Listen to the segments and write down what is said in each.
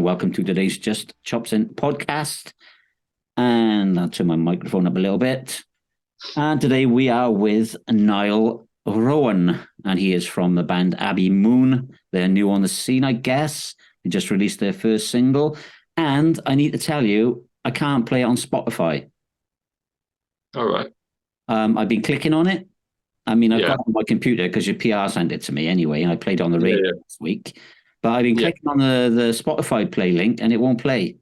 and welcome to today's Just Chopsing Podcast. And I'll turn my microphone up a little bit. And today we are with Niall Rowan, and he is from the band Abbey Moon. They're new on the scene, I guess. They just released their first single. And I need to tell you, I can't play it on Spotify. All right. I've been clicking on it. I've got it on my computer because your PR sent it to me anyway, and I played it on the radio this week. But I've been clicking on the Spotify play link, and it won't play.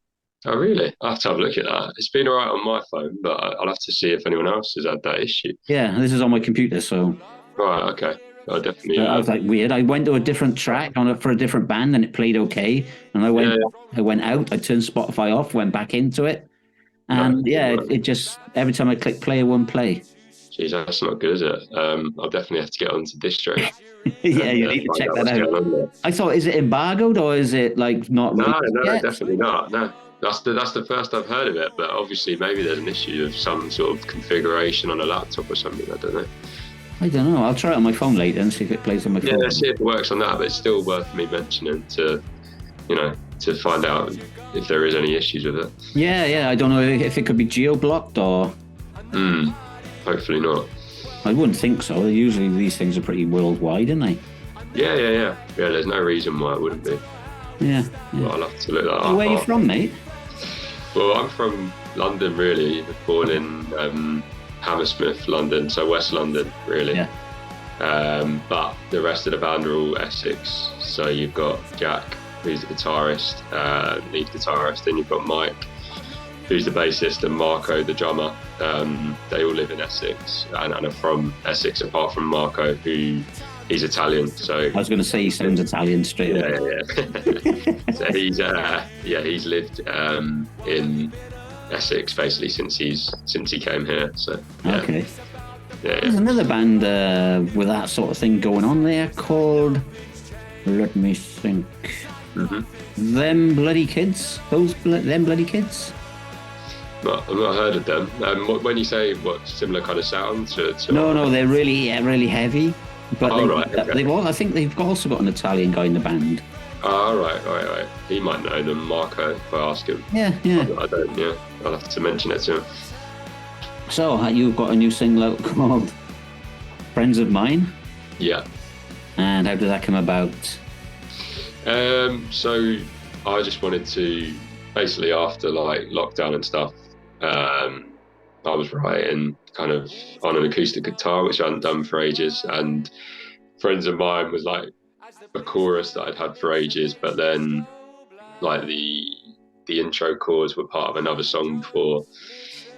Oh, really? I'll have to have a look at that. It's been all right on my phone, but I'll have to see if anyone else has had that issue. Yeah, this is on my computer, so... Right, okay. I definitely... I was like, weird. I went to a different track for a different band, and it played okay. And I went out, I turned Spotify off, went back into it. And it just, every time I click play, it won't play. Jeez, that's not good, is it? I'll definitely have to get onto Distro. You need to check that out. I thought, is it embargoed or is it like not? No, definitely not. No, that's the first I've heard of it. But obviously, maybe there's an issue of some sort of configuration on a laptop or something. I don't know. I don't know. I'll try it on my phone later and see if it plays on my phone. Yeah, see if it works on that. But it's still worth me mentioning to find out if there is any issues with it. Yeah. I don't know if it could be geo-blocked or. Hopefully not. I wouldn't think so. Usually these things are pretty worldwide, aren't they? Yeah. Yeah, there's no reason why it wouldn't be. Yeah. Well, I'll have to look that up. Where are you from, mate? Well, I'm from London, really. Born in Hammersmith, London, so West London, really. Yeah. But the rest of the band are all Essex. So you've got Jack, who's the guitarist, lead guitarist, then you've got Mike, who's the bassist, and Marco, the drummer. They all live in Essex and are from Essex, apart from Marco, who he's Italian. So I was going to say he sounds Italian straight away. Yeah. So he's lived in Essex basically since he came here. So okay. Yeah. There's another band with that sort of thing going on there called. Let me think. Mm-hmm. Them Bloody Kids. Them Bloody Kids. No, I've not heard of them. When you say what similar kind of sound to No, they're really heavy. But okay. I think they've also got an Italian guy in the band. Oh, right. He might know them, Marco, if I ask him. Yeah. I don't. Yeah, I'll have to mention it to him. So you've got a new single out called "Friends of Mine." Yeah. And how did that come about? So I just wanted to basically, after like lockdown and stuff, I was writing kind of on an acoustic guitar, which I hadn't done for ages, and Friends of Mine was like a chorus that I'd had for ages, but then like the intro chords were part of another song before,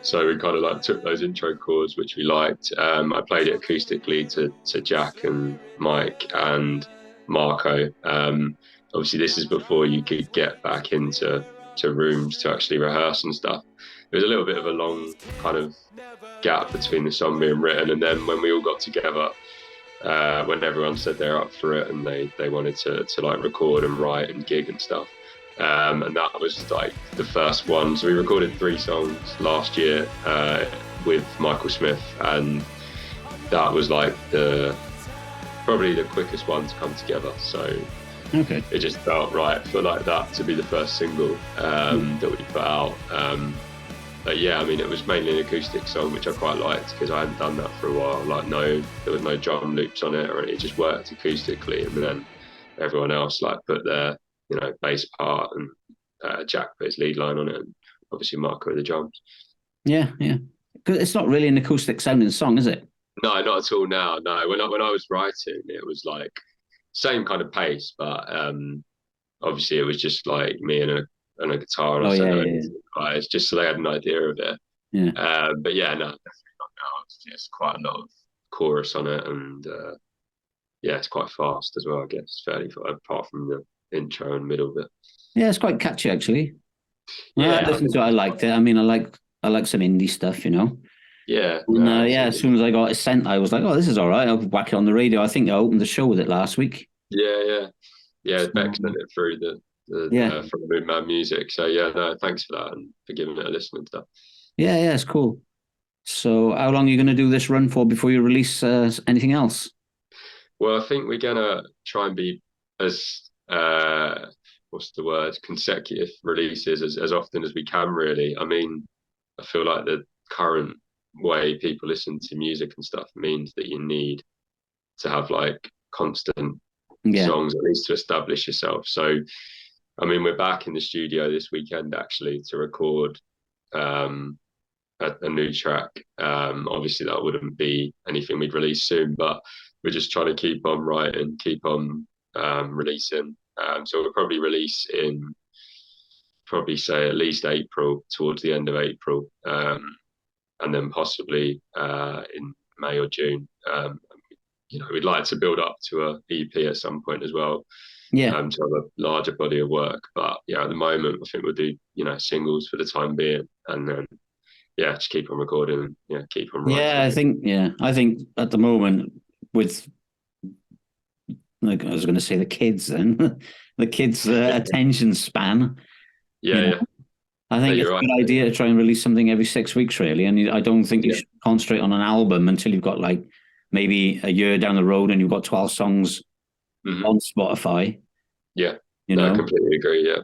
so we kind of like took those intro chords, which we liked. I played it acoustically to Jack and Mike and Marco. Obviously this is before you could get back into rooms to actually rehearse and stuff. There was a little bit of a long kind of gap between the song being written, and then when we all got together, when everyone said they're up for it and they wanted to like record and write and gig and stuff, and that was like the first one. So we recorded 3 songs last year with Michael Smith, and that was like probably the quickest one to come together. So okay, it just felt right for like that to be the first single that we put out. But yeah, I mean, it was mainly an acoustic song, which I quite liked because I hadn't done that for a while. Like, there was no drum loops on it, or it just worked acoustically. And then everyone else like put their, bass part, and Jack put his lead line on it, and obviously Marco with the drums. Yeah. Because it's not really an acoustic sounding song, is it? No, not at all. Now, no. When I was writing, it was like same kind of pace, but obviously it was just like me and a guitar, and guys, just so they had an idea of it. Yeah. But yeah, no, definitely not now. It's just quite a lot of chorus on it, and it's quite fast as well, I guess, fairly apart from the intro and middle bit. Yeah, it's quite catchy actually. I listened to it. I liked it. I mean, I like some indie stuff, Yeah. As soon as I got it sent, I was like, oh, this is all right. I'll whack it on the radio. I think I opened the show with it last week. Yeah. Beck sent it through from Moon Man Music. So yeah, no, thanks for that and for giving it a listen and stuff. Yeah, it's cool. So how long are you going to do this run for before you release anything else? Well, I think we're going to try and be as what's the word, consecutive releases as often as we can, really. I mean, I feel like the current way people listen to music and stuff means that you need to have like constant Yeah. songs, at least to establish yourself. So, I mean, we're back in the studio this weekend actually to record a new track. Obviously, that wouldn't be anything we'd release soon, but we're just trying to keep on writing, keep on releasing. So we'll probably release in probably say at least April, towards the end of April, and then possibly in May or June. We'd like to build up to a EP at some point as well, Yeah. to have a larger body of work. But yeah, at the moment, I think we'll do singles for the time being, and then just keep on recording and keep on writing. I think at the moment with, like I was going to say, the kids and the kids' attention span. Yeah. I think it's a good idea to try and release something every 6 weeks, really. And I don't think you should concentrate on an album until you've got like maybe a year down the road and you've got 12 songs on Spotify. Yeah, I completely agree. Yeah.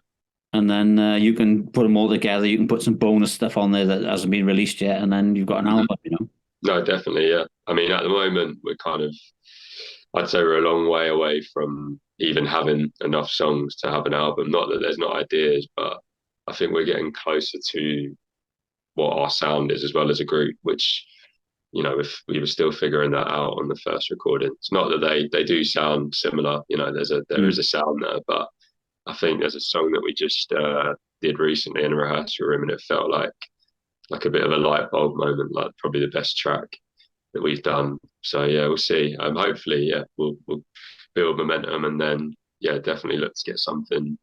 And then you can put them all together. You can put some bonus stuff on there that hasn't been released yet, and then you've got an album. No, definitely. Yeah. I mean, at the moment, I'd say we're a long way away from even having enough songs to have an album. Not that there's not ideas, but I think we're getting closer to what our sound is as well as a group, which, if we were still figuring that out on the first recording. It's not that they do sound similar, there is a sound there, but I think there's a song that we just did recently in a rehearsal room, and it felt like a bit of a light bulb moment, like probably the best track that we've done. So yeah, we'll see. Hopefully, we'll build momentum, and then definitely look to get something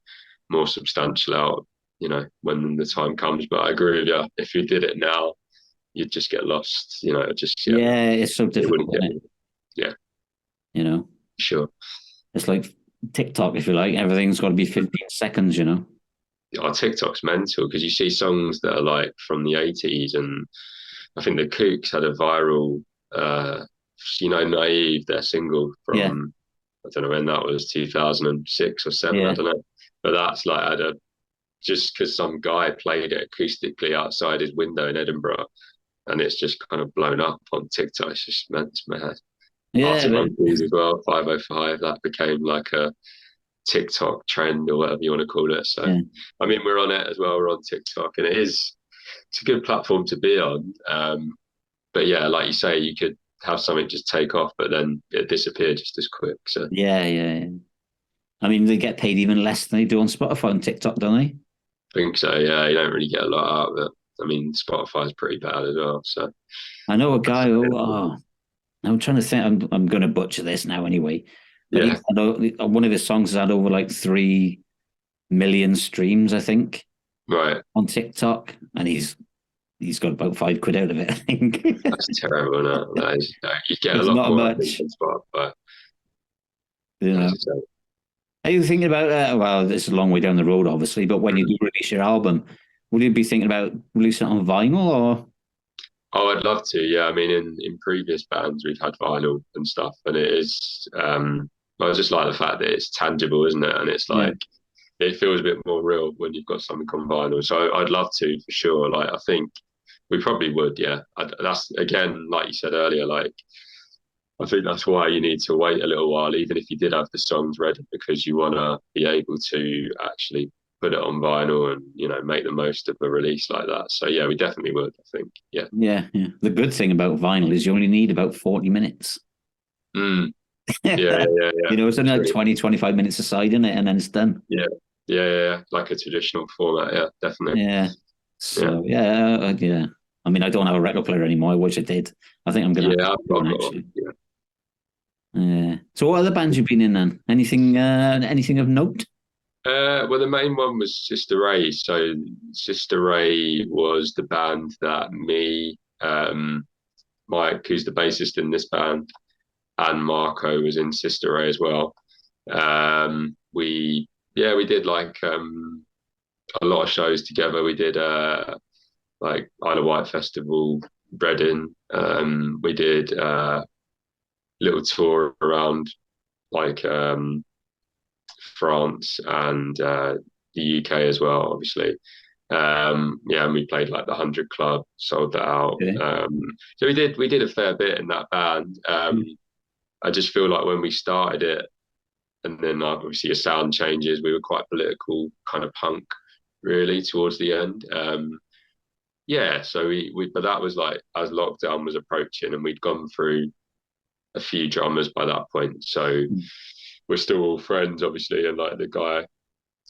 more substantial out, when the time comes. But I agree with you. If you did it now, you'd just get lost. It's so difficult. Sure. It's like TikTok, if you like. Everything's got to be 15 seconds. TikTok's mental because you see songs that are like from the 80s, and I think the Kooks had a viral, Naive, their single from, I don't know when that was, 2006 or 7, I don't know. But that's like just because some guy played it acoustically outside his window in Edinburgh, and it's just kind of blown up on TikTok. It's just meant to mad. Arctic Monkeys as well, 505, that became like a TikTok trend or whatever you want to call it. So, I mean, we're on it as well. We're on TikTok, and it's a good platform to be on. But yeah, like you say, you could have something just take off, but then it disappear just as quick. So yeah. I mean, they get paid even less than they do on Spotify and TikTok, don't they? I think so. Yeah, you don't really get a lot out of it. I mean, Spotify is pretty bad as well. So I know a guy I'm trying to think. I'm going to butcher this now anyway. But one of his songs has had over like 3 million streams, I think. Right. On TikTok, and he's got about £5 out of it, I think. That's terrible. No, you get it's a lot not more much. On Spotify. Are you thinking about? Well, it's a long way down the road, obviously. But when you do release your album, will you be thinking about releasing it on vinyl or? Oh, I'd love to. Yeah, I mean, in previous bands we've had vinyl and stuff, and it is. I just like the fact that it's tangible, isn't it? And it's like it feels a bit more real when you've got something on vinyl. So I'd love to for sure. Like I think we probably would. Yeah, that's again, like you said earlier. Like I think that's why you need to wait a little while, even if you did have the songs ready, because you want to be able to actually put it on vinyl and make the most of a release like that. So yeah, we definitely would. I think. Yeah. The good thing about vinyl is you only need about 40 minutes. Yeah. It's only like 20, 25 minutes aside in it, and then it's done. Yeah. Like a traditional format. Yeah, definitely. Yeah. So yeah. I mean, I don't have a record player anymore. I wish I did. I think I'm gonna. Yeah, I've got one. Yeah. So what other bands you've been in then? Anything of note? Well, the main one was Sister Ray. So Sister Ray was the band that me, Mike, who's the bassist in this band, and Marco was in Sister Ray as well. We did like a lot of shows together. We did like Isle of Wight Festival, Reading. We did little tour around like France and the UK as well, obviously. And we played like the 100 Club, sold that out. Okay. So we did a fair bit in that band. I just feel like when we started it, and then obviously your sound changes, we were quite political, kind of punk, really, towards the end. So but that was like as lockdown was approaching, and we'd gone through a few drummers by that point. So we're still all friends, obviously, and like the guy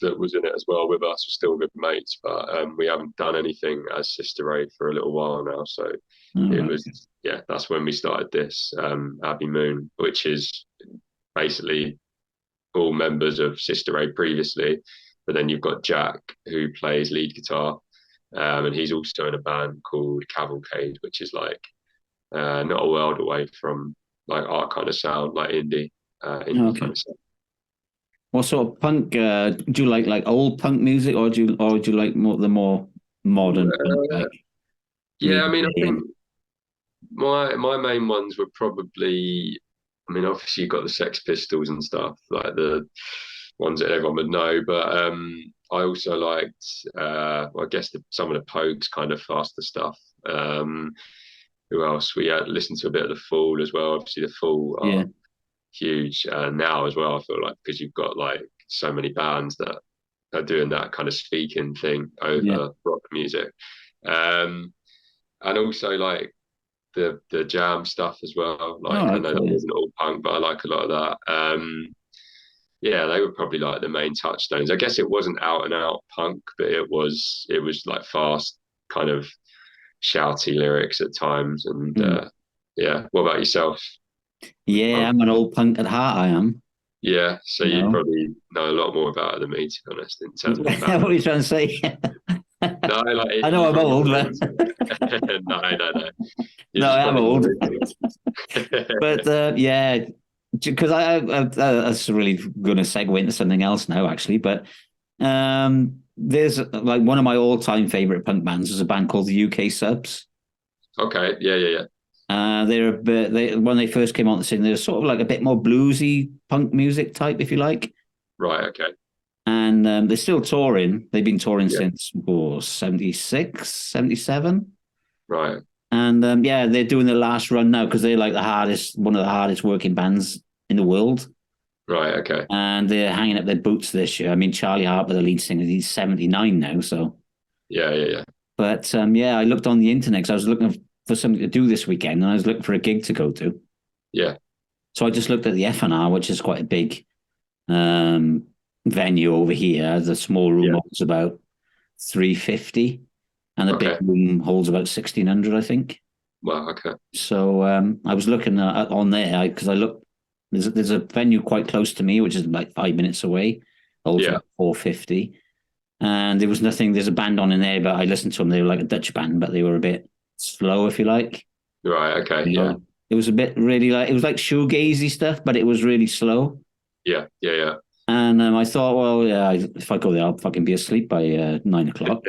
that was in it as well with us, we're still good mates, but we haven't done anything as Sister Ray for a little while now. So it was, that's when we started this Abbey Moon, which is basically all members of Sister Ray previously, but then you've got Jack who plays lead guitar, and he's also in a band called Cavalcade, which is like not a world away from like our kind of sound, like indie kind of sound. What sort of punk do you like old punk music, or do you like the more modern punk, like I mean, I think my main ones were probably, I mean, obviously you've got the Sex Pistols and stuff, like the ones that everyone would know, but I also liked I guess some of the Pogues kind of faster stuff. Who else? We listened to a bit of the Fall as well. Obviously the Fall are huge now as well, I feel like, because you've got like so many bands that are doing that kind of speaking thing over rock music, and also like the Jam stuff as well. Like I know that wasn't all punk, but I like a lot of that. They were probably like the main touchstones. I guess it wasn't out and out punk, but it was like fast, kind of shouty lyrics at times. And what about yourself? Yeah, I'm an old punk at heart, I am. Yeah, so you probably know a lot more about it than me, to be honest, in terms of what are you trying to say? No, like I know I'm old, but no. No, I am old. But because I that's really going to segue into something else now, actually. But there's like one of my all-time favorite punk bands is a band called the UK Subs. Okay, yeah. They're a bit, when they first came on the scene, they're sort of like a bit more bluesy punk music type, if you like. Right. Okay. And they're still touring. They've been touring since 76, 77. Right. And they're doing their last run now because they're like one of the hardest working bands in the world. Right. Okay. And they're hanging up their boots this year. I mean, Charlie Harper, the lead singer, he's 79 now. So yeah. But I looked on the internet because I was looking for something to do this weekend, and I was looking for a gig to go to. Yeah. So I just looked at the F&R, which is quite a big venue over here. The small room holds about 350, and the big room holds about 1,600, I think. Wow. Okay. So I was looking on there because I looked. There's a venue quite close to me, which is like 5 minutes away. Holds about 450, and there was nothing. There's a band on in there, but I listened to them. They were like a Dutch band, but they were a bit slow, if you like. Right. Okay. Yeah. It was a bit really it was like shoegazy stuff, but it was really slow. Yeah. And I thought, well, if I go there, I'll fucking be asleep by 9 o'clock.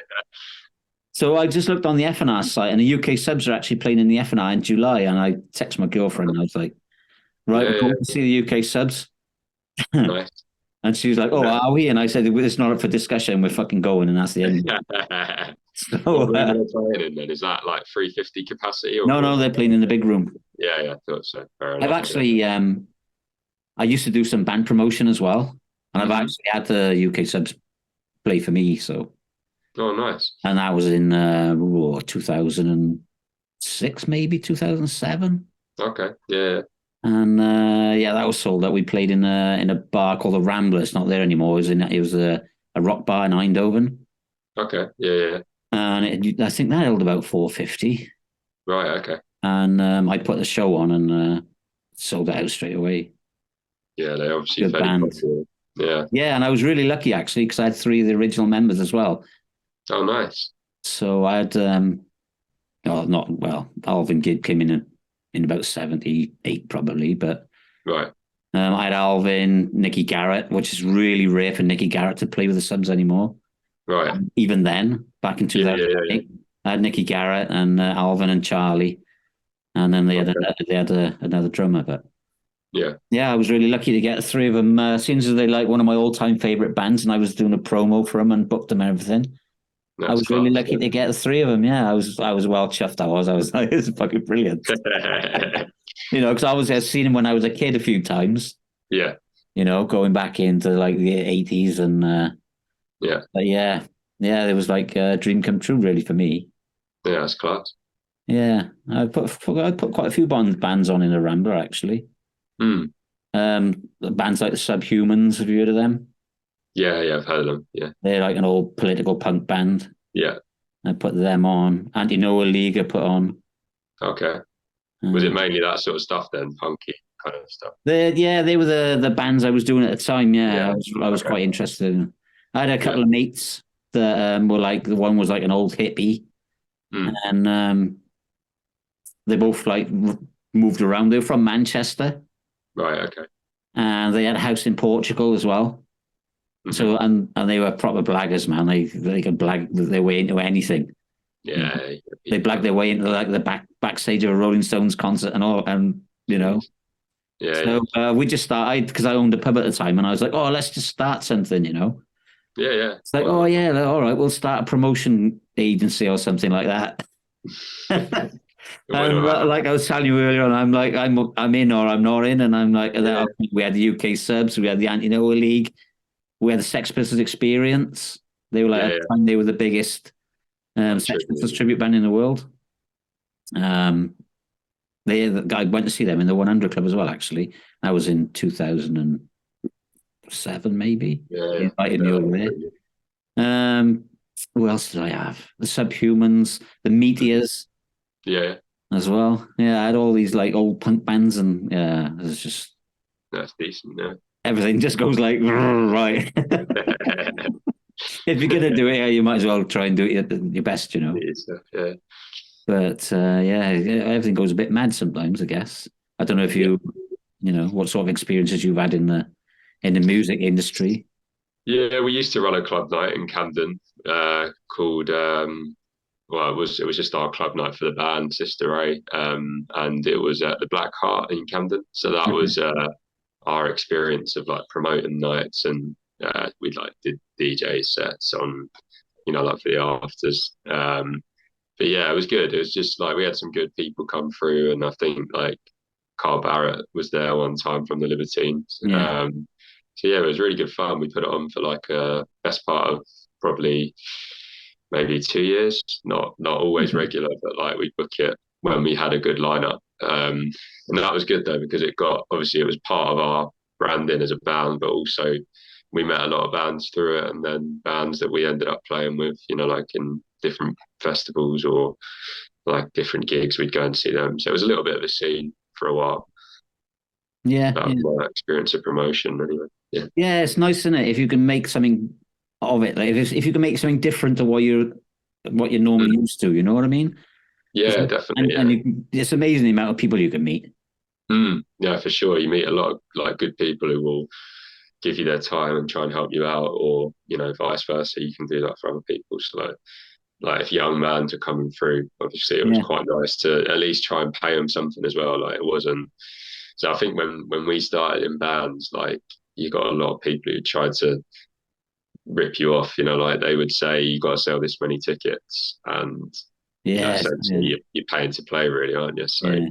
So I just looked on the F&R site, and the UK Subs are actually playing in the F&R in July. And I texted my girlfriend, and I was like, right, we're going to see the UK Subs. Nice. And she was like, oh, are we? And I said, it's not up for discussion. We're fucking going, and that's the end. So, what room are they playing in then? Is that like 350 capacity? Or no, they're playing in the big room. Yeah, I thought so. Fair enough. I've actually, I used to do some band promotion as well, and I've actually had the UK Subs play for me. So, oh, nice. And that was in 2006, maybe 2007. Okay, yeah. And that was sold out. We played in a bar called the Rambler. It's not there anymore. It was a rock bar in Eindhoven. Okay, yeah. And I think that held about 450. Right, okay. And I put the show on and sold it out straight away. Yeah, they obviously good band. Yeah, and I was really lucky actually because I had 3 of the original members as well. Oh, nice. So I had Alvin Gibb came in about 78 probably, but right. I had Alvin, Nicky Garrett, which is really rare for Nicky Garrett to play with the Subs anymore. Right. Even then, back in 2008, I had Nicky Garrett and Alvin and Charlie, and then they had another drummer. But Yeah, I was really lucky to get three of them. Seems as they like one of my all-time favorite bands, and I was doing a promo for them and booked them and everything. I That's was really class. lucky to get the three of them. Yeah, I was well chuffed. I was like, it's fucking brilliant. Because I've seen him when I was a kid a few times. Yeah. Going back into like the 80s, and Yeah. but it was like a dream come true, really, for me. Yeah, that's class. Yeah, I put quite a few bands on in the Rambler, actually. Mm. Bands like the Subhumans, have you heard of them? Yeah, I've heard of them. Yeah. They're like an old political punk band. Yeah. I put them on. Anti-Noah League I put on. Okay. Was it mainly that sort of stuff then, punky kind of stuff? They were the bands I was doing at the time. Yeah, I was Okay. quite interested in. I had a couple of mates that were like, the one was like an old hippie, and they both like moved around. They were from Manchester. Right. Okay. And they had a house in Portugal as well. Mm-hmm. So and they were proper blaggers, man. They could blag their way into anything. Yeah. They blagged their way into like the backstage of a Rolling Stones concert and all, and Yeah. So we just started, because I owned a pub at the time, and I was like, oh, let's just start something, Yeah. It's like, oh yeah, all right, we'll start a promotion agency or something like that. And like I was telling you earlier on, I'm like, I'm in or I'm not in, and I'm like, we had the UK Subs, we had the Anti-Noah League, we had the Sex Pistols Experience. They were like at the time, they were the biggest Sex Pistols tribute band in the world. I went to see them in the 100 Club as well. Actually, that was in 2007, maybe. They invited me over there. Who else did I have? The Subhumans, the Meteors. Yeah. As well. Yeah, I had all these like old punk bands, and yeah, it was just, that's decent. Yeah. Everything just goes like, right. If you're gonna do it, you might as well try and do it your best, Yeah. But everything goes a bit mad sometimes, I guess. I don't know if what sort of experiences you've had in the music industry. Yeah, we used to run a club night in Camden called well, it was just our club night for the band Sister Ray, and it was at the Black Heart in Camden. So that was our experience of like promoting nights, and we like did DJ sets on, like for the afters. But yeah, it was good. It was just like we had some good people come through, and I think like Carl Barrett was there one time from the Libertines. Yeah. So yeah, it was really good fun. We put it on for like a best part of probably maybe 2 years, not always regular, but like we book it when we had a good lineup. And that was good though, because it was part of our branding as a band, but also we met a lot of bands through it, and then bands that we ended up playing with, like in different festivals or like different gigs, we'd go and see them. So it was a little bit of a scene for a while. Yeah. That was my experience of promotion anyway. Yeah, it's nice, isn't it? If you can make something of it, like if you can make something different to what you're normally used to, you know what I mean? Yeah, definitely. And it's amazing the amount of people you can meet. Yeah, for sure. You meet a lot of like good people who will give you their time and try and help you out, or vice versa. You can do that for other people. So like if young bands are coming through, obviously it was quite nice to at least try and pay them something as well. Like it wasn't. So I think when we started in bands, like you got a lot of people who tried to rip you off, like they would say you got to sell this many tickets, and essentially you're paying to play, really, aren't you? So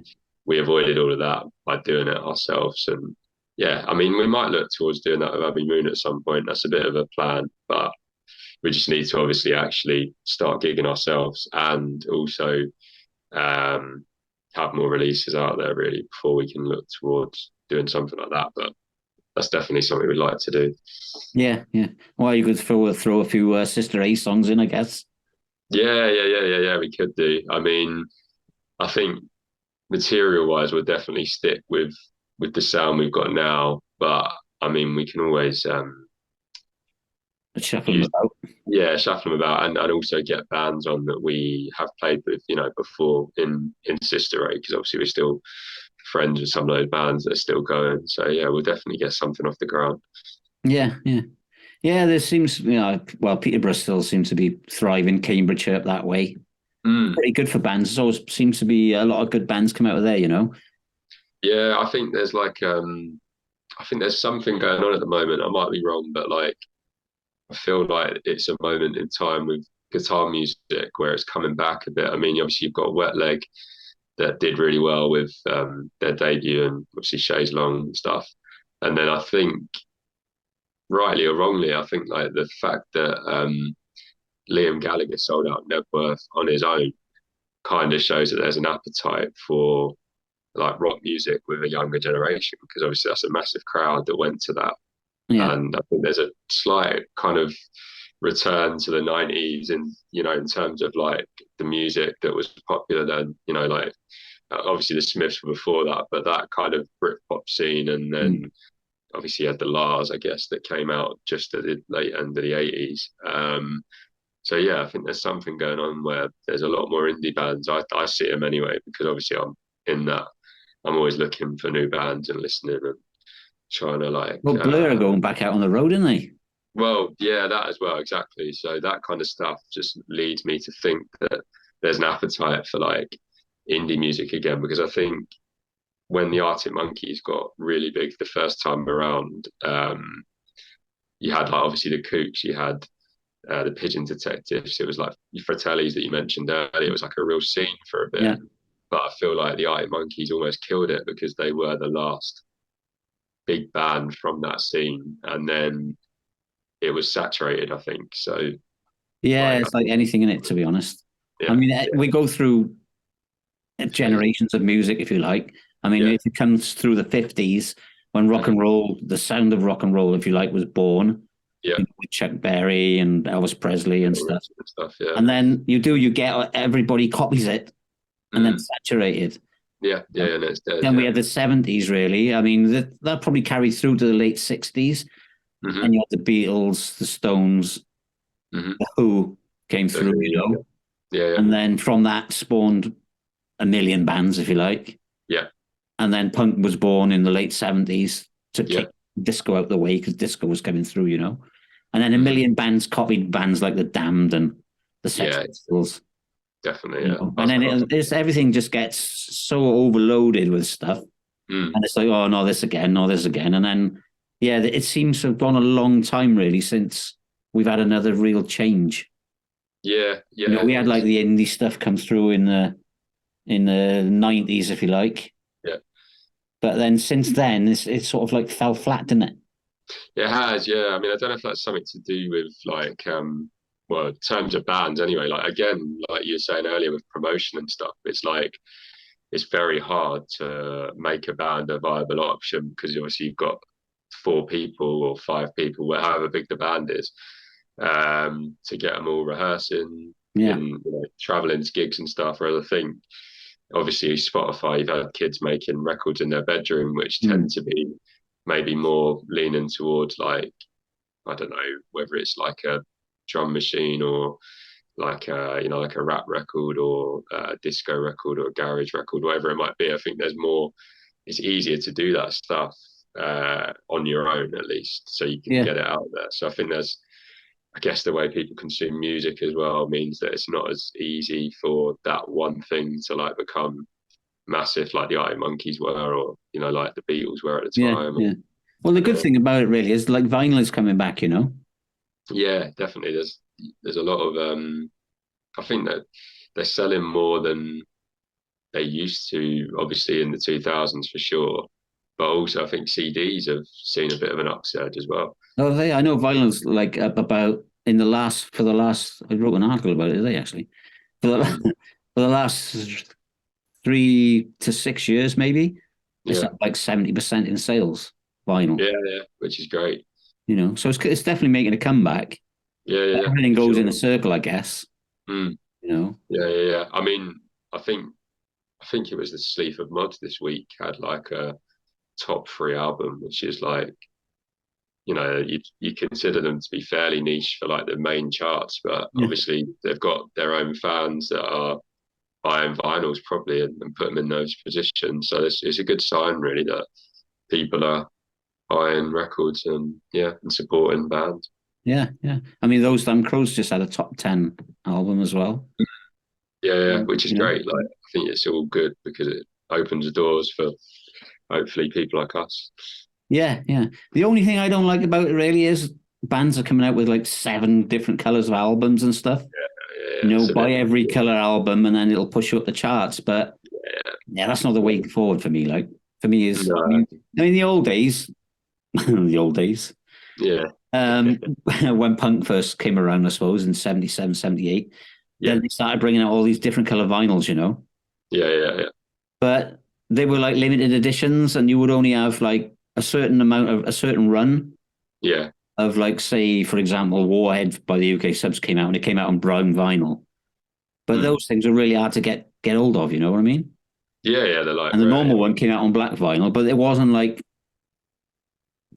we avoided all of that by doing it ourselves. And I mean, we might look towards doing that with Abbey Moon at some point. That's a bit of a plan, but we just need to obviously actually start gigging ourselves, and also have more releases out there really before we can look towards doing something like that. But that's definitely something we'd like to do. Yeah. Well, you could throw a few Sister A songs in, I guess. Yeah. We could do. I mean, I think material-wise, we'll definitely stick with the sound we've got now. But I mean, we can always shuffle them about. Yeah, shuffle them about, and also get bands on that we have played with, before in Sister Ray, because obviously we're still friends with some of those bands that are still going. So yeah, we'll definitely get something off the ground. Yeah. There seems, Peterborough still seems to be thriving. Cambridgeshire up that way, pretty good for bands. There always seems to be a lot of good bands come out of there. Yeah, I think there's like I think there's something going on at the moment. I might be wrong, but like I feel like it's a moment in time with guitar music where it's coming back a bit. I mean, obviously you've got Wet Leg that did really well with their debut, and obviously Chaise Long and stuff. And then I think, rightly or wrongly, I think like the fact that Liam Gallagher sold out Nebworth on his own kind of shows that there's an appetite for like rock music with a younger generation, because obviously that's a massive crowd that went to that. Yeah. And I think there's a slight kind of return to the 90s, and in terms of like the music that was popular then, like obviously the Smiths were before that, but that kind of Britpop scene. And Mm. then obviously you had the Lars, I guess, that came out just at the late end of the 80s. So yeah, I think there's something going on where there's a lot more indie bands. I see them anyway, because obviously I'm in that. I'm always looking for new bands and listening and trying to like. Well, Blur are going back out on the road, aren't they? Well, yeah, that as well, exactly. So that kind of stuff just leads me to think that there's an appetite for like indie music again, because I think when the Arctic Monkeys got really big the first time around, you had like obviously the Kooks, you had the Pigeon Detectives. It was like the Fratellis that you mentioned earlier. It was like a real scene for a bit. Yeah. But I feel like the Arctic Monkeys almost killed it, because they were the last big band from that scene, and then it was saturated, I think. So Yeah, like, it's like anything in it, to be honest. I yeah, mean, yeah, we go through phases. generations of music, if you like. I mean, Yeah, if it comes through the 50s, when rock and roll, the sound of rock and roll, if you like, was born, yeah, with Chuck Berry and Elvis Presley and stuff. and stuff. Yeah, And then you get everybody copies it and then mm. saturated. Yeah, yeah, and it's dead. Then we Yeah, had the 70s, really. I mean, that probably carried through to the late 60s. hmm And you had the Beatles, the Stones, hmm the Who came through, yeah, yeah, And then from that spawned a million bands, if you like. yeah, And then punk was born in the late 70s to yeah, kick disco out the way, because disco was coming through, And then a hmm million bands copied bands like the Damned and the Sex yeah, Pistols. definitely. Yeah, And then everything just gets so overloaded with stuff. mm. And it's like, oh, no, this again, no, this again. And then, yeah, it seems to have gone a long time, really, since we've had another real change. Yeah, yeah. We had like the indie stuff come through in the 90s, if you like. Yeah. But then since then, it's sort of like fell flat, didn't it? It has, yeah. I mean, I don't know if that's something to do with like, well, in terms of bands anyway. Like again, like you were saying earlier with promotion and stuff, it's like it's very hard to make a band a viable option, because obviously you've got 4 people or 5 people, however big the band is, to get them all rehearsing Yeah. and traveling to gigs and stuff. Or I think obviously Spotify, you've had kids making records in their bedroom, which tend to be maybe more leaning towards like, I don't know, whether it's like a drum machine or like like a rap record or a disco record or a garage record, whatever it might be. I think there's more. It's easier to do that stuff on your own, at least, so you can Yeah. get it out there. So I think there's, I guess, the way people consume music as well means that it's not as easy for that one thing to like become massive, like the Arctic Monkeys were, or like the Beatles were at the Yeah. time. Yeah. Well, the good Yeah. thing about it really is like vinyl is coming back. Yeah, definitely. There's a lot of I think that they're selling more than they used to, obviously in the 2000s for sure. But also, I think CDs have seen a bit of an upsurge as well. Oh, I know vinyl's like up about for the last, I wrote an article about it today, actually. For the, Mm. for the last 3 to 6 years, maybe, it's Yeah, up like 70% in sales, vinyl. yeah, yeah, which is great. So it's definitely making a comeback. Yeah, yeah, yeah, Everything for goes in a sure. circle, I guess. Mm. You know. Yeah, yeah, yeah. I mean, I think it was the Sleaf of Mud this week had like a top 3 album, which is like, you consider them to be fairly niche for like the main charts, but Yeah. obviously they've got their own fans that are buying vinyls probably, and put them in those positions. So it's a good sign really that people are buying records and supporting bands. Yeah, yeah. I mean, those Damn Crows just had a top 10 album as well. Yeah, yeah, which is You know. great. Like I think it's all good because it opens the doors for hopefully people like us. Yeah, yeah. The only thing I don't like about it really is bands are coming out with like 7 different colors of albums and stuff. Yeah, it's a Buy bit, every color album and then it'll push you up the charts. But yeah, that's not the way forward for me. Like for me is, no, I mean the old days, the old days. yeah, When punk first came around, I suppose in 77, 78, yeah, then they started bringing out all these different color vinyls, yeah. but they were like limited editions, and you would only have like a certain amount of a certain run Yeah. of, like, say, for example, Warhead by the UK Subs came out, and it came out on brown vinyl. But those things are really hard to get hold of, you know what I mean? Yeah, they're like And the rare. normal one came out on black vinyl, but it wasn't like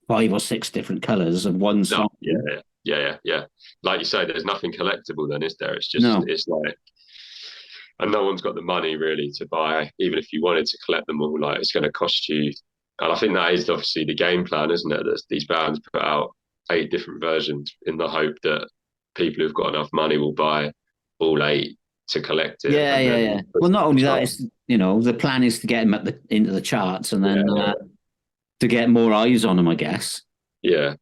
5 or 6 different colors of one song. No, yeah. Like you say, there's nothing collectible then, is there? It's just, No. it's like, and no one's got the money really to buy, even if you wanted to collect them all, like it's going to cost you. And I think that is obviously the game plan, isn't it? That these bands put out 8 different versions in the hope that people who've got enough money will buy all 8 to collect it. Yeah. Well, not only that, it's, the plan is to get them into the charts, and then to get more eyes on them, I guess. Yeah.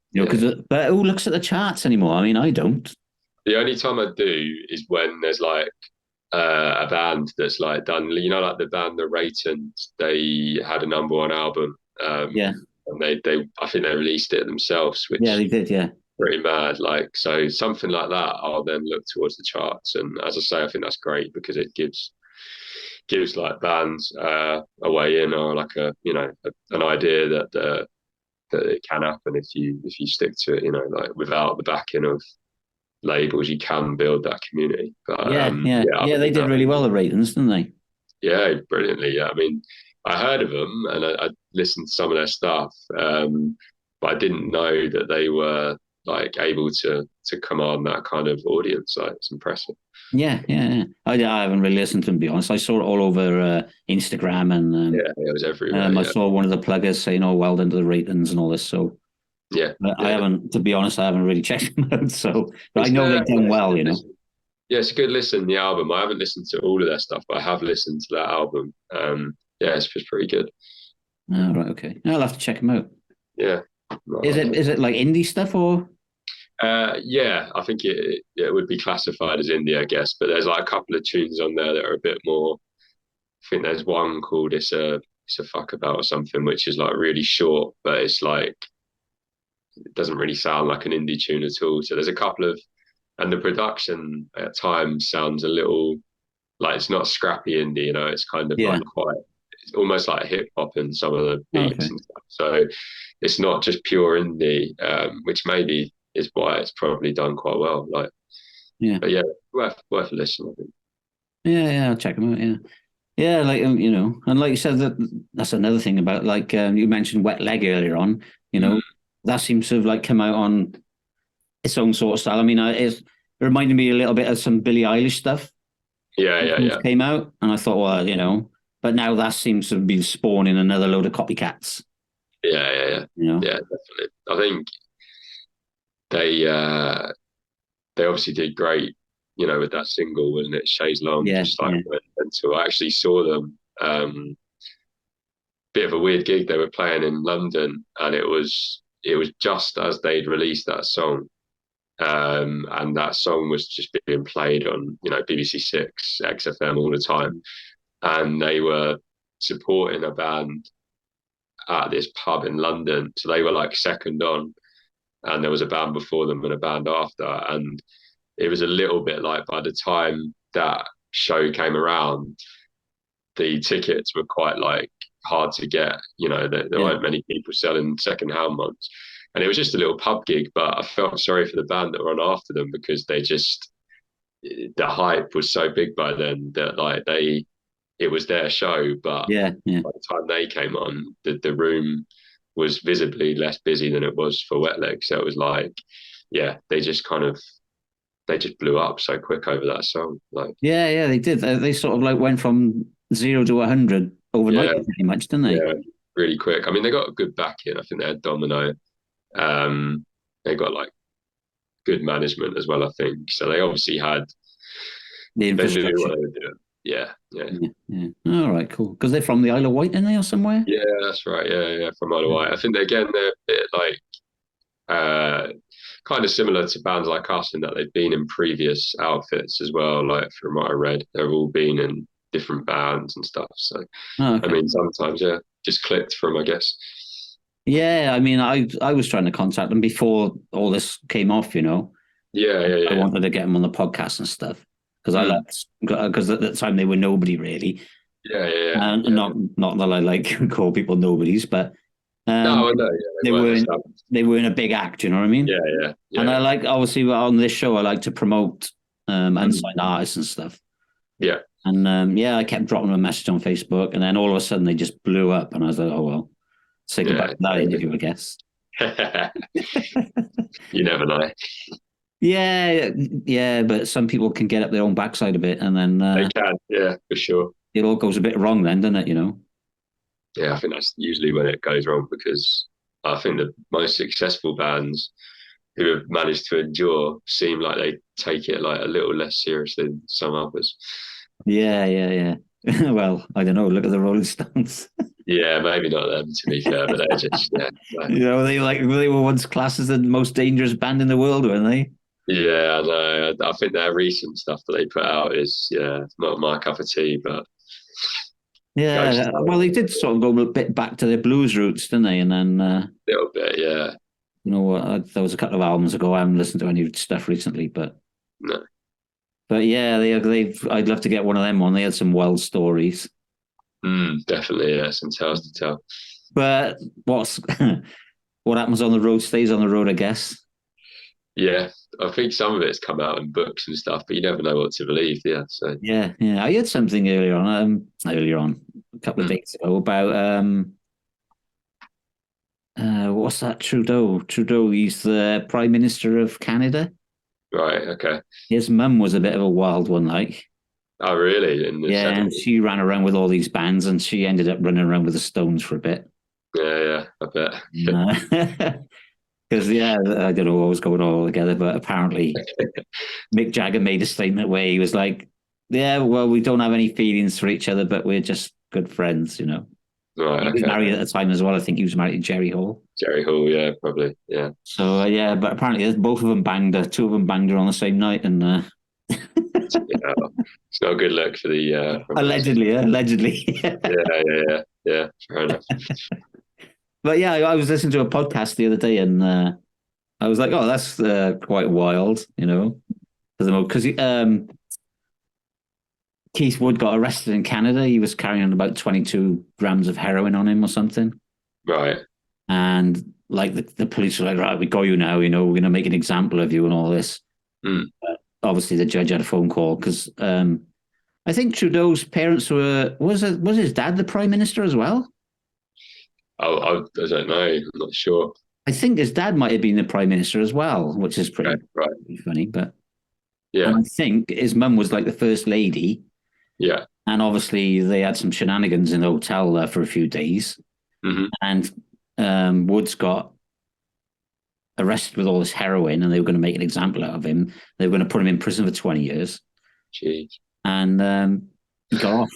But who looks at the charts anymore? I mean, I don't. The only time I do is when there's like a band that's like done, like the band The Ratons, they had a #1 album. And they I think they released it themselves, which they did, pretty mad. Like, so something like that, I'll then look towards the charts. And as I say, I think that's great because it gives like bands a way in, or like an idea that it can happen if you stick to it. Like without the backing of labels, you can build that community. But they did really well, the Ratings, didn't they? Yeah, brilliantly. Yeah, I mean, I heard of them and I listened to some of their stuff, but I didn't know that they were like able to command that kind of audience. Like, it's impressive. Yeah. I haven't really listened to them, to be honest. I saw it all over Instagram, and it was everywhere. I saw one of the pluggers saying, "Oh, well done to the Ratings" and all this. So I haven't, to be honest, I haven't really checked them out. So, but I know they've done well, Yeah, it's a good listen. The album, I haven't listened to all of their stuff, but I have listened to that album. It's pretty good. Oh, right, okay. I'll have to check them out. Yeah. Is it like indie stuff, or? I think it would be classified as indie, I guess. But there's like a couple of tunes on there that are a bit more. I think there's one called "It's a Fuck About" or something, which is like really short, but it's like it doesn't really sound like an indie tune at all. So there's a couple of, and the production at times sounds a little like it's not scrappy indie. It's kind of like quite. It's almost like hip hop in some of the beats and stuff. So it's not just pure indie, which maybe is why it's probably done quite well. But worth a listen, I think. Yeah, I'll check them out. Yeah, like and like you said, that's another thing about, like, you mentioned Wet Leg earlier on. That seems to have like come out on its own sort of style. I mean, it reminded me a little bit of some Billie Eilish stuff. Yeah. Came out, and I thought, well, but now that seems to be spawning another load of copycats. Yeah. Yeah, definitely. I think they obviously did great, with that single, wasn't it? Chaise Longue, until I actually saw them. Bit of a weird gig. They were playing in London, and it was just as they'd released that song. And that song was just being played on, BBC Six, XFM all the time. And they were supporting a band at this pub in London. So they were like second on, and there was a band before them and a band after. And it was a little bit like, by the time that show came around, the tickets were quite like hard to get. There weren't many people selling second-hand ones. And it was just a little pub gig, but I felt sorry for the band that were on after them, because the hype was so big by then that like it was their show. But by the time they came on, the room was visibly less busy than it was for Wet Leg. So it was like, they just blew up so quick over that song. Like, they did. They sort of like went from 0 to 100 overnight, pretty much, didn't they? Yeah, really quick. I mean, they got a good backing. I think they had Domino. They got like good management as well, I think. So they obviously had the infrastructure. They knew what they were doing. Yeah. All right, cool. Because they're from the Isle of Wight, aren't they, or somewhere? Yeah, that's right. Yeah, from Isle of Wight. I think they're a bit like uh, kind of similar to bands like us in that they've been in previous outfits as well. Like from what I read, they've all been in different bands and stuff. So Oh, I okay. mean, sometimes just clicked from, I guess. Yeah, I mean, I was trying to contact them before all this came off. Yeah, yeah, I yeah. wanted to get them on the podcast and stuff because I Mm. liked because at the time they were nobody really, Yeah, yeah, yeah, and yeah. not that I like call people nobodies, but um, No, I know. Yeah, they they weren't weren't established. they weren't a big act. You know what I mean? Yeah, yeah, And I yeah. like obviously on this show I like to promote Mm. unsigned artists and stuff. Yeah. And yeah, I kept dropping them a message on Facebook, and then all of a sudden they just blew up, and I was like, oh well, say goodbye Yeah, to that interview, I guess. you never know. Yeah, yeah, but some people can get up their own backside a bit, and then They can, yeah, for sure. it all goes a bit wrong, then, doesn't it? Yeah, I think that's usually when it goes wrong because I think the most successful bands who have managed to endure seem like they take it like a little less seriously than some others. Yeah, yeah, yeah. Well, I don't know. Look at the Rolling Stones. Yeah, maybe not them to be fair, but they're just no. They were once classed as the most dangerous band in the world, weren't they? Yeah, I know. I think their recent stuff that they put out is not my cup of tea, but Ghost Yeah. Well, they did sort of go a bit back to their blues roots, didn't they? And then a little bit, yeah. there was a couple of albums ago. I haven't listened to any stuff recently, but No. yeah, they've. I'd love to get one of them on. They had some wild stories. Definitely, yeah, some tales to tell. But what happens on the road stays on the road, I guess. Yeah, I think some of it's come out in books and stuff, but you never know what to believe, yeah. So Yeah, yeah. I heard something earlier on, a couple of mm, days ago about what's that? Trudeau. Trudeau. He's the Prime Minister of Canada. right, okay. His mum was a bit of a wild one, like. Oh really? In the Yeah, and 70s? she ran around with all these bands, and she ended up running around with the Stones for a bit. Yeah, yeah, I bet. Because yeah, I don't know what was going on all together, but apparently Mick Jagger made a statement where he was like, "Yeah, well, we don't have any feelings for each other, but we're just good friends." Right, He was okay. married at the time as well. I think he was married to Jerry Hall. Jerry Hall, yeah, probably. Yeah. So yeah, but apparently both of them banged her. Two of them banged her on the same night, and Yeah. It's not a good look for the allegedly. Yeah, yeah, yeah. Yeah, fair enough. But yeah, I was listening to a podcast the other day, and I was like, "Oh, that's quite wild," because Keith Wood got arrested in Canada. He was carrying about 22 grams of heroin on him or something. Right. And like the police were like, right, we got you now, we're going to make an example of you and all this. Mm. Obviously, the judge had a phone call because I think Trudeau's parents was his dad the prime minister as well? I don't know. I'm not sure. I think his dad might have been the prime minister as well, which is Okay, right. pretty funny. But Yeah. and I think his mum was like the first lady. Yeah. And obviously, they had some shenanigans in the hotel there for a few days. Hmm. And Woods got arrested with all this heroin, and they were going to make an example out of him. They were going to put him in prison for 20 years. Jeez. And he got off.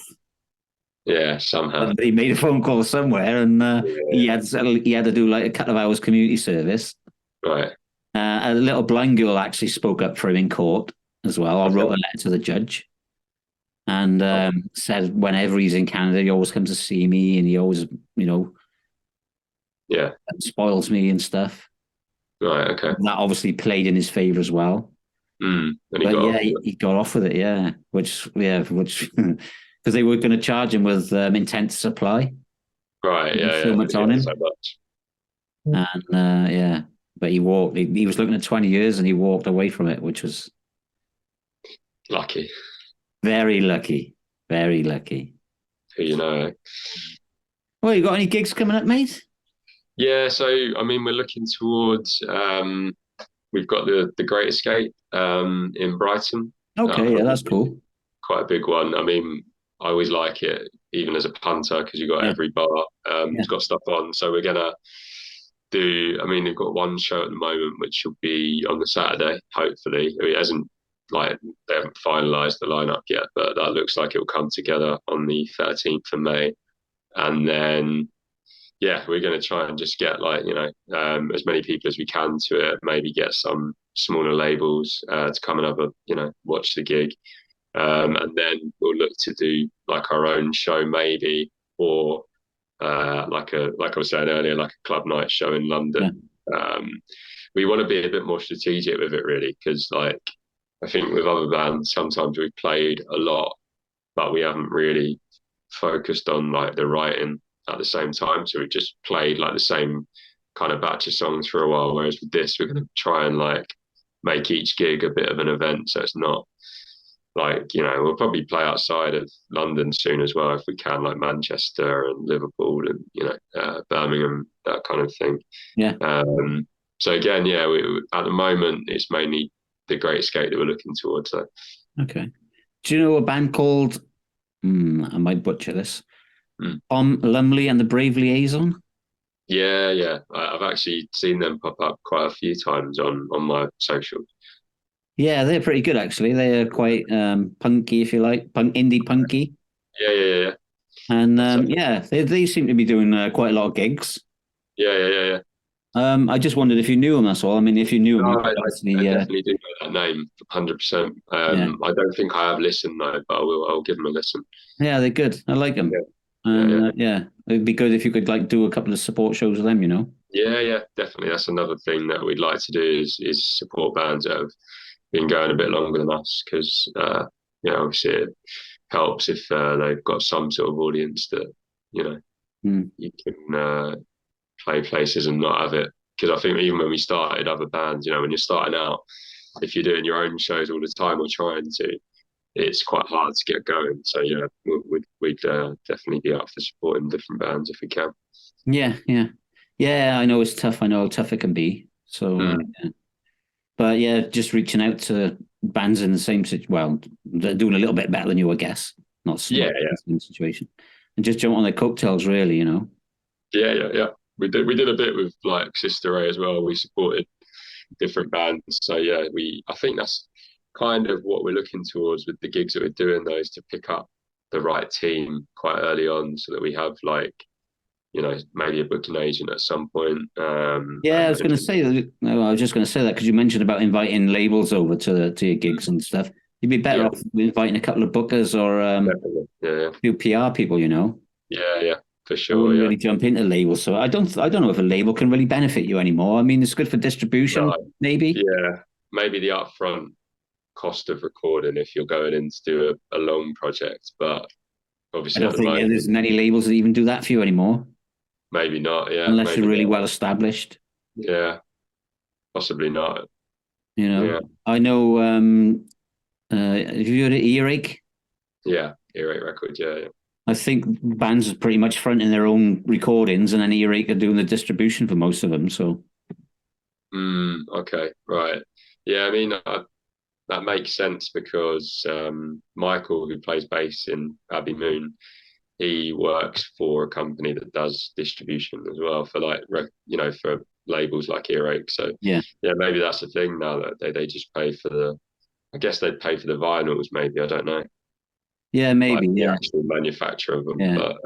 Yeah, somehow. And he made a phone call somewhere, and he had to do like a couple of hours community service. Right. A little blind girl actually spoke up for him in court as well. I wrote a letter to the judge and said whenever he's in Canada, he always comes to see me, and he always, Yeah. spoils me and stuff. Right. Okay. That obviously played in his favor as well. And he But got yeah, off. he got off with it. Yeah, which because they were going to charge him with intent to supply. Right. Yeah. So Yeah. much Yeah, on him, so much. and yeah, but he walked. He was looking at 20 years, and he walked away from it, which was Lucky. very lucky. Very lucky. Who you know. Well, you got any gigs coming up, mate? Yeah. So I mean, we're looking towards. We've got the Great Escape in Brighton. Okay, yeah, that's cool. Quite a big one. I mean, I always like it, even as a punter, because you've got Yeah. every bar. Yeah. It's got stuff on. So we're gonna do. I mean, they've got one show at the moment, which will be on the Saturday. Hopefully, it hasn't like they haven't finalised the lineup yet, but that looks like it will come together on the 13th of May, and then yeah, we're going to try and just get like as many people as we can to it. Maybe get some smaller labels to come and have a watch the gig, and then we'll look to do like our own show maybe, or like I was saying earlier, like a club night show in London. We want to be a bit more strategic with it really, because like I think with other bands sometimes we've played a lot, but we haven't really focused on like the writing at the same time. So we just played like the same kind of batch of songs for a while. Whereas with this, we're going to try and like make each gig a bit of an event. So it's not like, we'll probably play outside of London soon as well if we can, like Manchester and Liverpool and, Birmingham, that kind of thing. Yeah. So again, at the moment, it's mainly the Great Escape that we're looking towards. So. Okay. Do you know a band called, I might butcher this, Tom Lumley and the Brave Liaison? Yeah. I've actually seen them pop up quite a few times on my socials. Yeah, they're pretty good actually. They're quite punky, if you like, indie punky. Yeah. And they seem to be doing quite a lot of gigs. Yeah. I just wondered if you knew them. That's all. I mean, if you knew them, I definitely do know that name, 100%. I don't think I have listened though, but I'll give them a listen. Yeah, they're good. I like them. It'd be good if you could like do a couple of support shows with them. Yeah, definitely. That's another thing that we'd like to do is support bands that have been going a bit longer than us, because obviously it helps if they've got some sort of audience that you can play places and not have it. Because I think even when we started other bands, when you're starting out, if you're doing your own shows all the time or trying to, it's quite hard to get going. So we'd definitely be up for supporting different bands if we can. Yeah. I know it's tough. I know how tough it can be. So, but yeah, just reaching out to bands in the same situation. Well, they're doing a little bit better than you, I guess. Not the same situation, and just jump on their coattails, really. Yeah. We did a bit with like Sister Ray as well. We supported different bands. So yeah, I think that's kind of what we're looking towards with the gigs that we're doing, though, is to pick up the right team quite early on, so that we have like maybe a booking agent at some point. I was going to say that. No, I was just going to say that because you mentioned about inviting labels over to your gigs and stuff. You'd be better off inviting a couple of bookers or a few PR people. Yeah, for sure. I wouldn't really jump into labels, so I don't know if a label can really benefit you anymore. I mean, it's good for distribution, maybe. Yeah, maybe the upfront cost of recording if you're going in to do a long project, but obviously I don't think there's many labels that even do that for you anymore. Maybe not, yeah. Unless you're really well established. Yeah, possibly not. I know. Have you heard of Earache? Yeah, Earache Records. Yeah. I think bands are pretty much fronting their own recordings, and then Earache are doing the distribution for most of them. So. Okay. Right. Yeah. I mean, that makes sense because Michael, who plays bass in Abbey Moon, he works for a company that does distribution as well for for labels like Earache. So maybe that's the thing now, that they just pay for I guess they'd pay for the vinyls. Maybe, I don't know. Yeah, maybe. Like the actual manufacture of them. Yeah. But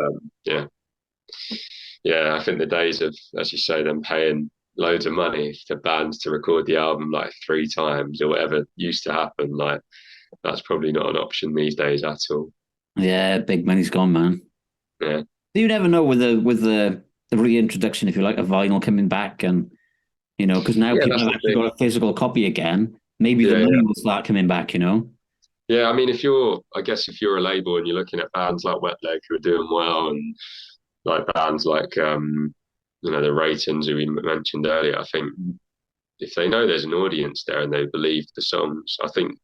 I think the days of, as you say, them paying loads of money to bands to record the album like 3 times or whatever used to happen, like that's probably not an option these days at all. Yeah, big money's gone, man. Yeah. You never know with the reintroduction, if you like, of vinyl coming back, and because now people have actually got a physical copy again. Maybe the money will start coming back. Yeah, I mean, if you're a label and you're looking at bands like Wet Leg who are doing well, and like bands like the Ratings who we mentioned earlier, I think if they know there's an audience there and they believe the songs, I think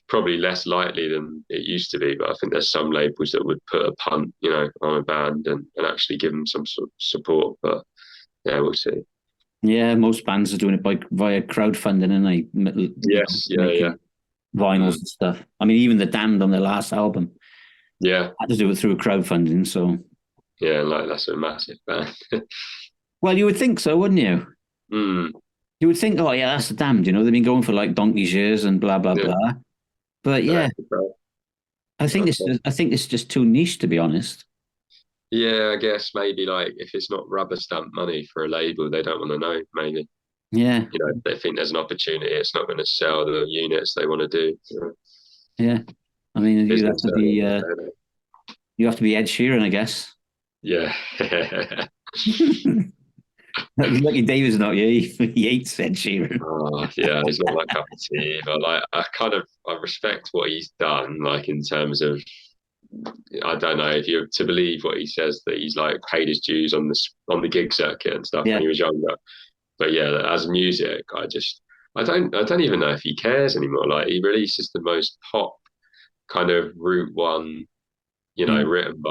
probably less likely than it used to be, but I think there's some labels that would put a punt, on a band and actually give them some sort of support. But yeah, we'll see. Yeah, most bands are doing it via crowdfunding, and vinyls and stuff. I mean, even the Damned on their last album, had to do it through crowdfunding. So yeah, like that's a massive band. Well, you would think so, wouldn't you? You would think, oh yeah, that's the Damned. They've been going for like donkey's years and blah blah Yeah. blah. But yeah, Okay. I think it's just too niche, to be honest. Yeah, I guess maybe like if it's not rubber stamp money for a label, they don't want to know. Maybe Yeah, if they think there's an opportunity, it's not going to sell the units they want to do. yeah. I mean, Business. you have to be Ed Sheeran, I guess. Yeah. Lucky David's not you. He hates Ed Sheeran. Oh, yeah, he's not my cup of tea. But like, I respect what he's done. Like in terms of, I don't know if you're to believe what he says that he's like paid his dues on the gig circuit and stuff Yeah, when he was younger. But yeah, as music, I don't even know if he cares anymore. Like he releases the most pop kind of Route One, yeah, written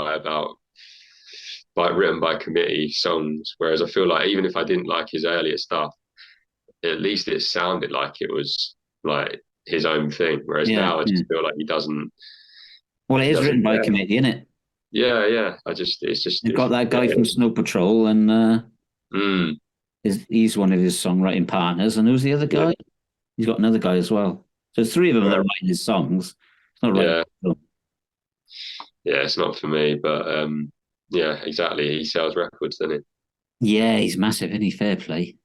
by committee songs. Whereas I feel like even if I didn't like his earlier stuff, at least it sounded like it was like his own thing. Whereas yeah, now I yeah. just feel like Well, it he is written doesn't by a care. committee, isn't it? Yeah, yeah. You've got that guy Yeah. from Snow Patrol, and Mm, he's one of his songwriting partners. And who's the other yeah, guy? He's got another guy as well. So there's three of them that are right. writing his songs. It's not right. Yeah, yeah. It's not for me, but yeah, exactly. He sells records, doesn't Yeah, he's massive, isn't he? Fair play.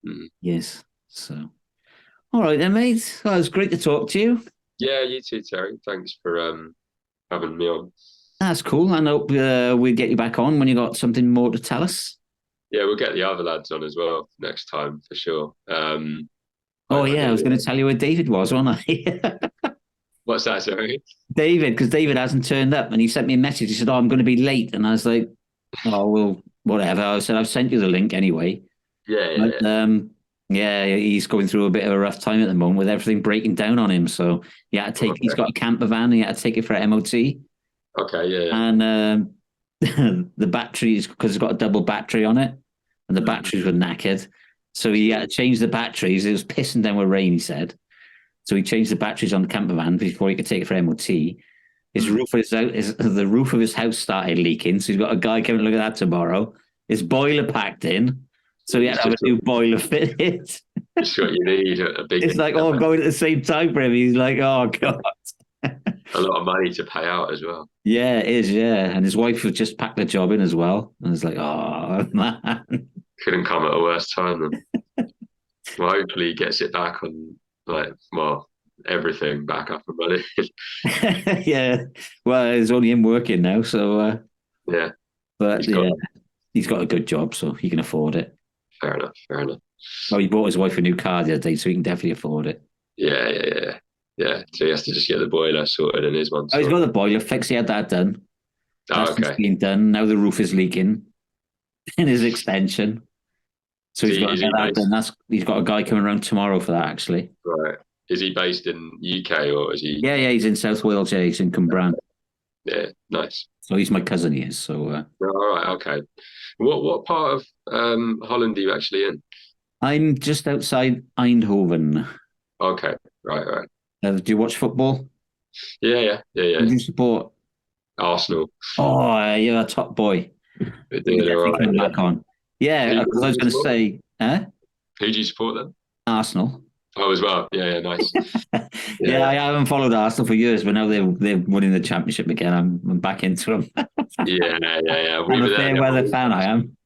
he? Mm. Yes. So, all right then, mate. Well, it was great to talk to you. Yeah, you too, Terry. Thanks for having me on. That's cool. I hope we'll get you back on when you got something more to tell us. Yeah, we'll get the other lads on as well next time for sure. Oh I yeah, I think was going to tell you where David was, wasn't I? what's that, sorry? David, because David hasn't turned up, and he sent me a message. He said, "Oh, I'm going to be late," and I was like, "Oh well, whatever." I said, "I've sent you the link anyway." Yeah, yeah, But yeah. yeah, he's going through a bit of a rough time at the moment with everything breaking down on him. So he's Okay, got a camper van. He had to take it for MOT, okay, yeah, yeah. and the batteries because it's got a double battery on it, and the Mm. batteries were knackered. So he had to change the batteries. It was pissing down with rain. He said. So he changed the batteries on the camper van before he could take it for MOT. The roof of his house started leaking, so he's got a guy coming to look at that tomorrow. His boiler packed in, so he had It's to have a just, new boiler fitted. just what you need, a big, It's like, oh, I'm going at the same time for him. He's like, oh god, a lot of money to pay out as well. yeah, it is, yeah. And his wife has just packed the job in as well, and it's like, oh man, Couldn't come at a worse time than. Well, hopefully he gets it back on everything back up and running. yeah. Well, it's only him working now, so Yeah, but he's got yeah, he's got a good job, so he can afford it. fair enough, fair enough. Oh, he bought his wife a new car the other day, so he can definitely afford it. Yeah, yeah, yeah, yeah. So he has to just get the boiler sorted and his one Oh, he's got sorted. the boiler fixed. He had that done. Oh, That's just okay. been done. Now the roof is leaking in his extension. So he's got to Is get he that based done. He's got a guy coming around tomorrow for that, actually. right? Is he based in UK or is he? Yeah, he's in South Wales. Yeah, he's in Cwmbran. Yeah, nice. So he's my cousin, he is. So All right, okay. What part of Holland are you actually in? I'm just outside Eindhoven. Okay, right, right. Do you watch football? Yeah, yeah, yeah, Who yeah. do you support? Arsenal. Oh, you're a top boy. They're You're doing all definitely right. coming Yeah. back on. Yeah, because I Who was do you going to support? say, Who do you support then? Arsenal. Oh, as well. Yeah, yeah, nice. Yeah, Yeah, I haven't followed Arsenal for years, but now they're winning the championship again. I'm back into them. yeah, yeah, yeah. We I'm were a there fair the other weather week. fan. I am.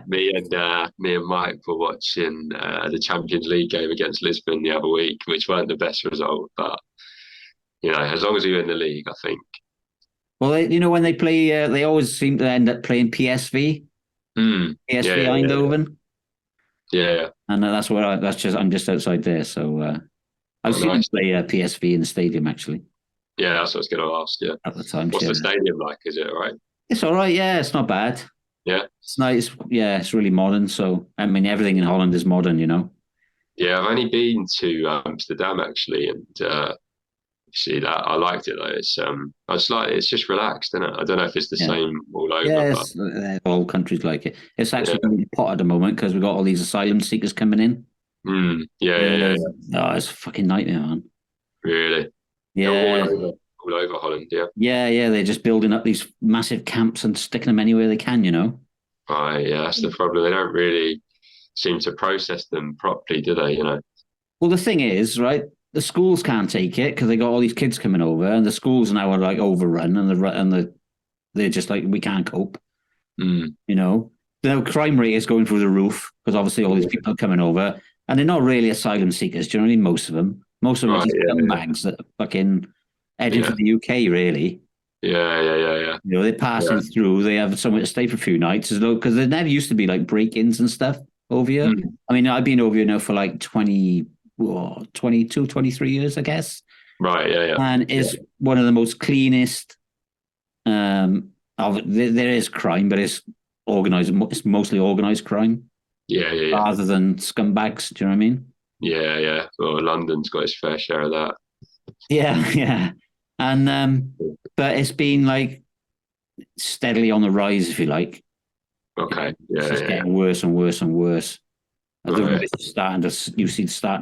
Me and Mike were watching the Champions League game against Lisbon the other week, which weren't the best result, but as long as you're in the league, I think. Well, when they play, they always seem to end up playing PSV, Mm. Yeah, PSV yeah, yeah, Eindhoven, yeah, yeah. and I'm just outside there. So I've Oh, seen them nice. play PSV in the stadium actually Yeah, that's what I was going to ask. Yeah. at the time. What's Yeah. the stadium like? Is it all right? It's all right. Yeah, it's not bad. Yeah. It's nice. Yeah, it's really modern. So I mean, everything in Holland is modern. Yeah, I've only been to Amsterdam actually, and see that I liked it though. It's just relaxed, isn't it? I don't know if it's the Yeah. same all over, but Yes, all countries like it. It's yeah, actually really hot at the moment because we've got all these asylum seekers coming in. yeah, yeah, yeah, yeah. Oh, it's a fucking nightmare, man. Really. They're Yeah, all over Holland. Yeah. yeah. They're just building up these massive camps and sticking them anywhere they can. Yeah, that's the problem. They don't really. seem to process them properly, do they? Well, the thing is, right? The schools can't take it because they got all these kids coming over, and the schools now are like overrun, and they're just like, we can't cope. Mm. The crime rate is going through the roof because obviously all these people are coming over, and they're not really asylum seekers. Do you know what I mean? Most of them are just scumbags that are fucking heading for the UK, really. Yeah. They're passing through. They have somewhere to stay for a few nights, because there never used to be like break-ins and stuff over here. Mm. I mean, I've been over here now for like 22, 23 years, I guess. Right, yeah. And it's one of the most cleanest. There is crime, but it's organized. It's mostly organized crime. Yeah. Rather than scumbags. Do you know what I mean? Yeah. Well, London's got its fair share of that. Yeah. And but it's been like steadily on the rise, if you like. Okay. It's just getting worse and worse and worse. The rubbish is starting to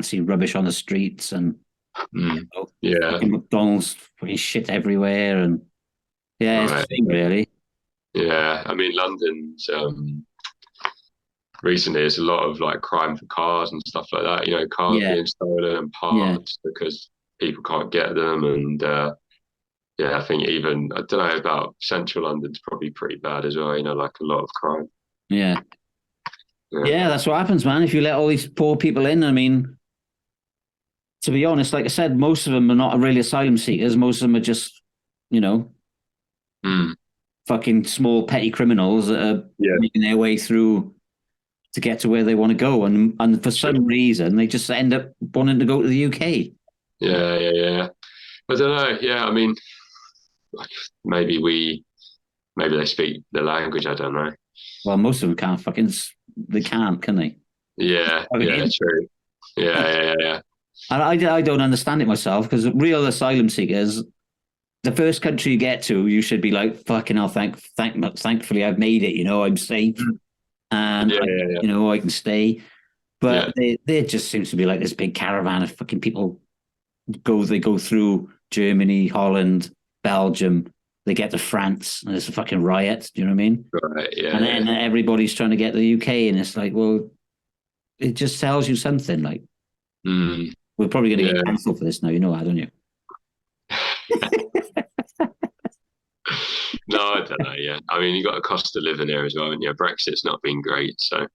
see rubbish on the streets, and McDonald's fucking shit everywhere, and it's the same, really. Yeah, I mean, London's recently there's a lot of like crime for cars and stuff like that. Cars being stolen and parts because people can't get them, and I think even I don't know about central London's probably pretty bad as well. Like a lot of crime. Yeah, that's what happens, man. If you let all these poor people in, I mean, to be honest, like I said, most of them are not really asylum seekers. Most of them are just, fucking small petty criminals that are making their way through to get to where they want to go, and for some reason they just end up wanting to go to the UK. Yeah. I don't know. Yeah, I mean, maybe they speak the language. I don't know. Well, most of them can't they can't, can they? Yeah, true. Yeah. And I don't understand it myself, because real asylum seekers, the first country you get to, you should be like, fucking hell, thankfully I've made it, I'm safe. And I can stay. But there just seems to be like this big caravan of fucking people they go through Germany, Holland, Belgium, they get to France, and it's a fucking riot. Do you know what I mean? Right, yeah. And then everybody's trying to get to the UK, and it's like, well, it just tells you something. Like, we're probably going to get cancelled for this now. You know that, don't you? No, I don't know. Yeah, I mean, you got a cost of living there as well, and Brexit's not been great. So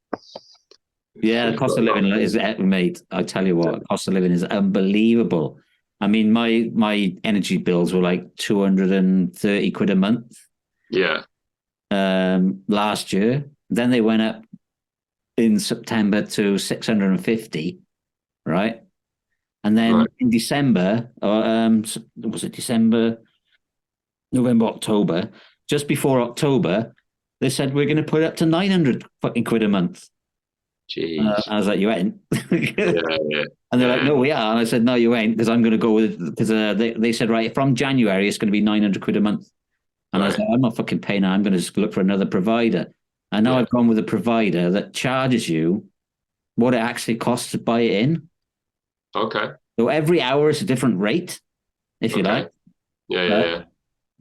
yeah, the cost of living is, mate. I tell you what, cost of living is unbelievable. I mean, my energy bills were like 230 quid a month. Yeah. Last year, then they went up in September to 650, right? And then in December, was it December, November, October? Just before October, they said we're going to put it up to 900 fucking quid a month. Jeez. I was like, you ain't. Yeah. And they're like, no, we are. And I said, no, you ain't, because I'm going to go with, because they said, right, from January, it's going to be 900 quid a month. And I was like, I'm not fucking paying that. I'm going to look for another provider. And now I've gone with a provider that charges you what it actually costs to buy it in. Okay. So every hour is a different rate, if you like. Yeah.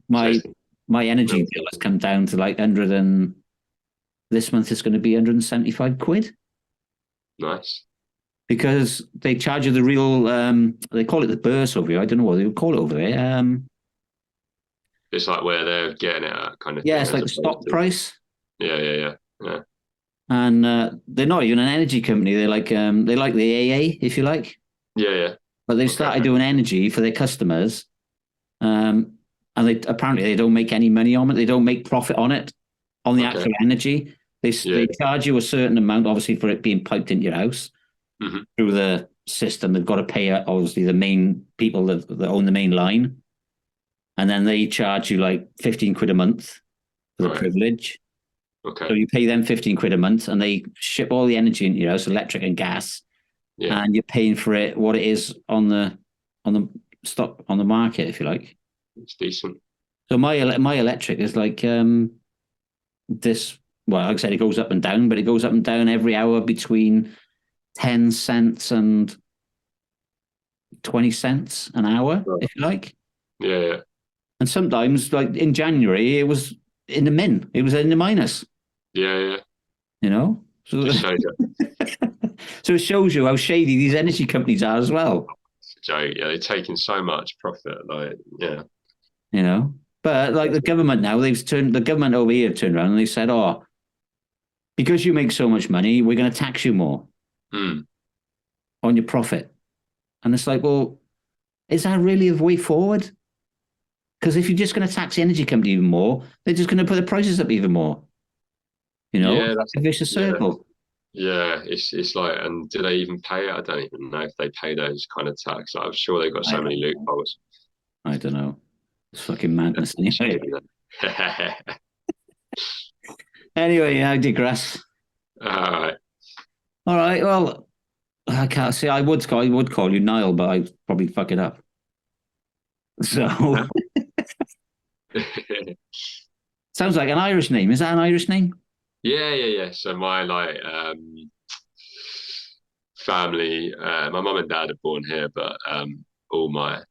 My energy bill has come down to like 100 and this month it's going to be 175 quid. Nice. Because they charge you the real, they call it the burst over here. I don't know what they would call it over there. It's like where they're getting it at, kind of. Yeah, it's like the stock price. Yeah. And they're not even an energy company. They're like they like the AA, if you like. Yeah. But they've started doing energy for their customers, and they don't make any money on it. They don't make profit on it, on the actual energy. They charge you a certain amount, obviously, for it being piped into your house through the system. They've got to pay, obviously, the main people that own the main line. And then they charge you like 15 quid a month for the privilege. Okay. So you pay them 15 quid a month, and they ship all the energy into your house, electric and gas. Yeah. And you're paying for it what it is on the stock on the market, if you like. It's decent. So my electric is like this. Well, like I said, it goes up and down, but it goes up and down every hour between 10 cents and 20 cents an hour, if you like. Yeah. And sometimes, like in January, it was in the min. It was in the minus. Yeah. You know? So just shows you So it shows you how shady these energy companies are as well. Joke. Yeah, they're taking so much profit. Like, yeah. You know, but like the government now, the government over here turned around and they said, "Oh, because you make so much money, we're going to tax you more on your profit." And it's like, well, is that really the way forward? Because if you're just going to tax the energy company even more, they're just going to put the prices up even more. You know, Yeah, that's a vicious circle. yeah. It's like, and do they even pay it? I don't even know if they pay those kind of tax. I'm sure they've got so many loopholes. I don't know. It's fucking madness. Anyway. Anyway, I digress. All right. All right. Well, I can't say I would call you Niall, but I'd probably fuck it up. So sounds like an Irish name. Is that an Irish name? Yeah. So my family, my mum and dad are born here, but all my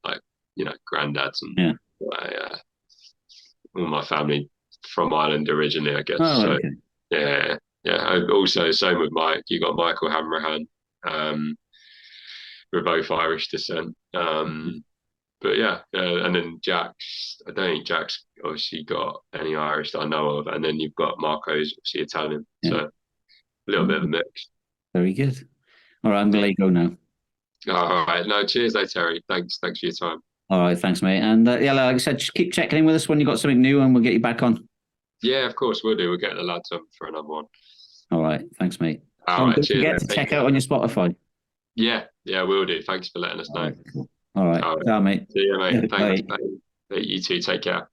granddads and all my family from Ireland originally, I guess. Oh, so okay. yeah. Also, same with Mike. You got Michael Hanrahan. We're both Irish descent. But yeah, and then Jack's. I don't think Jack's obviously got any Irish that I know of, and then you've got Marco's obviously Italian. Yeah. So a little bit of a mix. Very good. All right, I'm gonna let you go now. All right, no, cheers, though, Terry. Thanks for your time. All right, thanks, mate. And like I said, just keep checking in with us when you got something new, and we'll get you back on. Yeah, of course we'll do. We'll get the lads on for another one. All right, thanks, mate. All right, don't cheers. Forget to check out on your Spotify. Yeah, we'll do. Thanks for letting us know. All right. Ciao, mate. See you, mate. Thanks. You too. Take care.